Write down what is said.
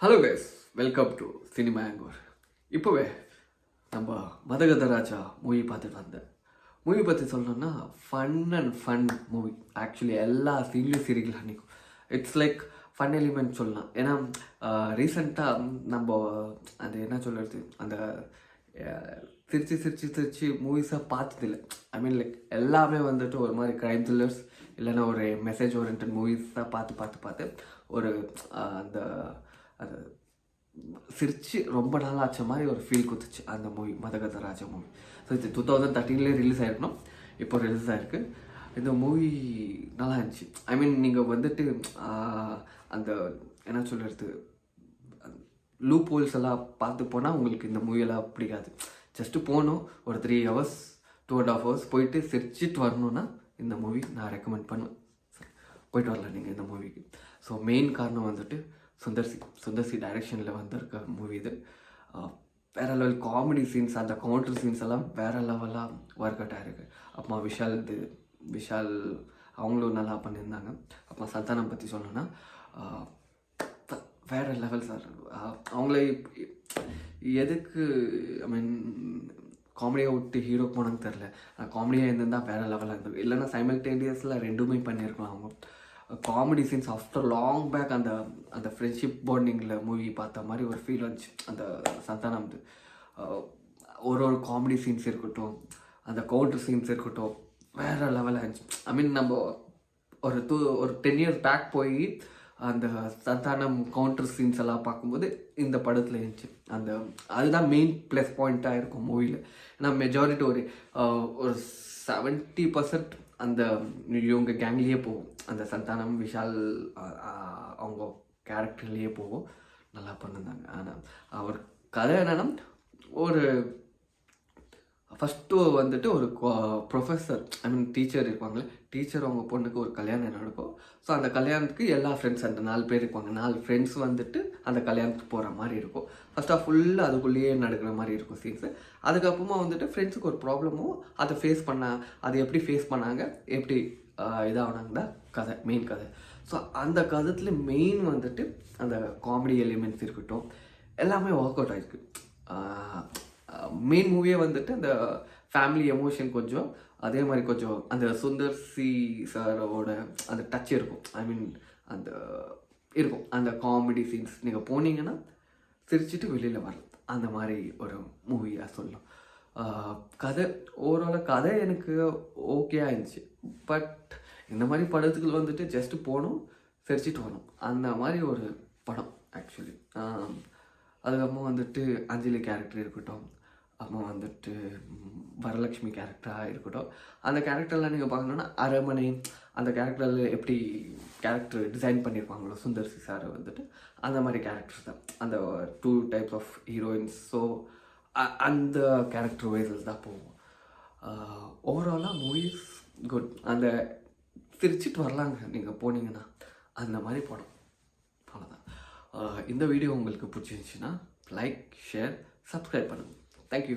Hello guys, welcome to cinema anchor. இப்போவே நம்ம மதகதராஜா movie பார்த்துட்டு வந்தேன். மூவி பற்றி சொல்லணும்னா ஃபன் மூவி. ஆக்சுவலி எல்லா சீன்லையும் சிரிக்கலாம் அன்றைக்கும். இட்ஸ் லைக் ஃபன் எலிமெண்ட் சொல்லலாம். ஏன்னா ரீசெண்டாக நம்ம அது என்ன சொல்கிறது, அந்த சிரிச்சு மூவிஸாக பார்த்ததில்லை. ஐ மீன் லைக் எல்லாமே வந்துட்டு ஒரு மாதிரி க்ரைம் த்ரில்லர்ஸ் இல்லைன்னா ஒரு மெசேஜ் ஓரியன்ட் மூவிஸாக பார்த்து ஒரு அந்த அது சிரித்து ரொம்ப நாள் ஆச்ச மாதிரி ஒரு ஃபீல் கொடுத்துச்சு அந்த மூவி, மதகதராஜா மூவி. ஸோ இது 2013 ரிலீஸ் ஆகிருக்கணும், இப்போ ரிலீஸ் ஆகிருக்கு. இந்த மூவி நல்லா இருந்துச்சு. ஐ மீன் நீங்கள் வந்துட்டு அந்த என்ன சொல்கிறது, லூப் ஹோல்ஸ் எல்லாம் பார்த்து போனால் உங்களுக்கு இந்த மூவியெல்லாம் பிடிக்காது. ஜஸ்ட்டு போகணும், ஒரு 3 hours 2.5 hours போயிட்டு சிரிச்சிட்டு வரணுன்னா இந்த மூவி நான் ரெக்கமெண்ட் பண்ணுவேன். போயிட்டு வரலாம் நீங்கள் இந்த மூவிக்கு. ஸோ மெயின் காரணம் வந்துட்டு சுந்தர்சி டைரெக்ஷனில் வந்திருக்க மூவி இது. வேறு லெவல் காமெடி சீன்ஸ், அந்த கவுண்டர் சீன்ஸ் எல்லாம் வேறு லெவலாக ஒர்க் அவுட் ஆகிருக்கு. அப்புறமா விஷால் அவங்களும் நல்லா பண்ணியிருந்தாங்க. அப்புறம் சந்தானம் பற்றி சொல்லணும்னா வேறு லெவல் சார். அவங்கள எதுக்கு ஐ மீன் காமெடியாக விட்டு ஹீரோ போனான்னு தெரில. காமெடியாக இருந்திருந்தால் வேறு லெவலாக இருந்தது. இல்லைன்னா சைமல்டேனியஸில் ரெண்டுமே பண்ணியிருக்கலாம் அவங்க. Comedy scenes after long back அந்த ஃப்ரெண்ட்ஷிப் பாண்டிங்கில் மூவி பார்த்த மாதிரி ஒரு ஃபீல் வந்துச்சு. அந்த சந்தானம் ஒரு காமெடி சீன்ஸ் இருக்கட்டும், அந்த கவுண்டர் சீன்ஸ் இருக்கட்டும், வேறு லெவலாக இருந்துச்சு. ஐ மீன் நம்ம ஒரு 10 years பேக் போய் அந்த சந்தானம் கவுண்டர் சீன்ஸ் எல்லாம் பார்க்கும்போது இந்த படத்தில் இருந்துச்சு. அதுதான் மெயின் ப்ளஸ் பாயிண்ட்டாக இருக்கும் மூவியில். ஏன்னா மெஜாரிட்டி ஒரு 70% அந்த இவங்க கேங்லேயே போகும். அந்த சந்தானம் விஷால் அவங்க கேரக்டர்லேயே போகும். நல்லா பண்ணியிருந்தாங்க. ஆனால் அவர் கதை என்னன்னா, ஒரு ஃபஸ்ட்டு வந்துட்டு ஒரு ப்ரொஃபஸர் ஐ மீன் டீச்சர் இருப்பாங்களே, டீச்சர் அவங்க பொண்ணுக்கு ஒரு கல்யாணம் நடக்கும். ஸோ அந்த கல்யாணத்துக்கு எல்லா ஃப்ரெண்ட்ஸ், அந்த 4 பேர் இருப்பாங்க. 4 ஃப்ரெண்ட்ஸ் வந்துட்டு அந்த கல்யாணத்துக்கு போகிற மாதிரி இருக்கும். ஃபஸ்ட்டாக ஃபுல்லாக அதுக்குள்ளேயே நடக்கிற மாதிரி இருக்கும் சீன்ஸு. அதுக்கப்புறமா வந்துட்டு ஃப்ரெண்ட்ஸுக்கு ஒரு ப்ராப்ளமும் அதை எப்படி ஃபேஸ் பண்ணாங்க, எப்படி இதாகினாங்க தான் கதை, மெயின் கதை. ஸோ அந்த கதத்தில் மெயின் வந்துட்டு அந்த காமெடி எலிமெண்ட்ஸ் இருக்கட்டும், எல்லாமே ஒர்க் அவுட் ஆகிருக்கு. மெயின் மூவியே வந்துட்டு அந்த ஃபேமிலி எமோஷன் கொஞ்சம், அதே மாதிரி கொஞ்சம் அந்த சுந்தர்சி சாரோட அந்த டச் இருக்கும். ஐ மீன் அந்த இருக்கும் அந்த காமெடி சீன்ஸ். நீங்கள் போனீங்கன்னா சிரிச்சிட்டு வெளியில் வரலாம், அந்த மாதிரி ஒரு மூவியாக சொல்லலாம். ஓவராலாக கதை எனக்கு ஓகேயாக இருந்துச்சு. பட் இந்த மாதிரி படத்துக்கு வந்துட்டு ஜஸ்ட்டு போகணும், சிரிச்சிட்டு வரணும், அந்த மாதிரி ஒரு படம் ஆக்சுவலி. அதுக்கப்புறம் வந்துட்டு அஞ்சலி கேரக்டர் இருக்கட்டும், அப்புறம் வந்துட்டு வரலட்சுமி கேரக்டராக இருக்கட்டும், அந்த கேரக்டர்லாம் நீங்கள் பார்க்கணுன்னா அரண்மனை அந்த கேரக்டரில் எப்படி கேரக்டர் டிசைன் பண்ணியிருப்பாங்களோ சுந்தர்சி சார் வந்துட்டு அந்த மாதிரி கேரக்டர்ஸ் தான். அந்த 2 types ஆஃப் ஹீரோயின்ஸ். ஸோ அந்த கேரக்டர் வைஸஸ் தான் போகும். ஓவராலாக மூவிஸ் குட். அந்த சிரிச்சிட்டு வரலாங்க நீங்கள் போனீங்கன்னா, அந்த மாதிரி படம். அவ்வளோதான். இந்த வீடியோ உங்களுக்கு பிடிச்சிருந்துச்சின்னா லைக், ஷேர், சப்ஸ்கிரைப் பண்ணுங்கள். தேங்க்யூ.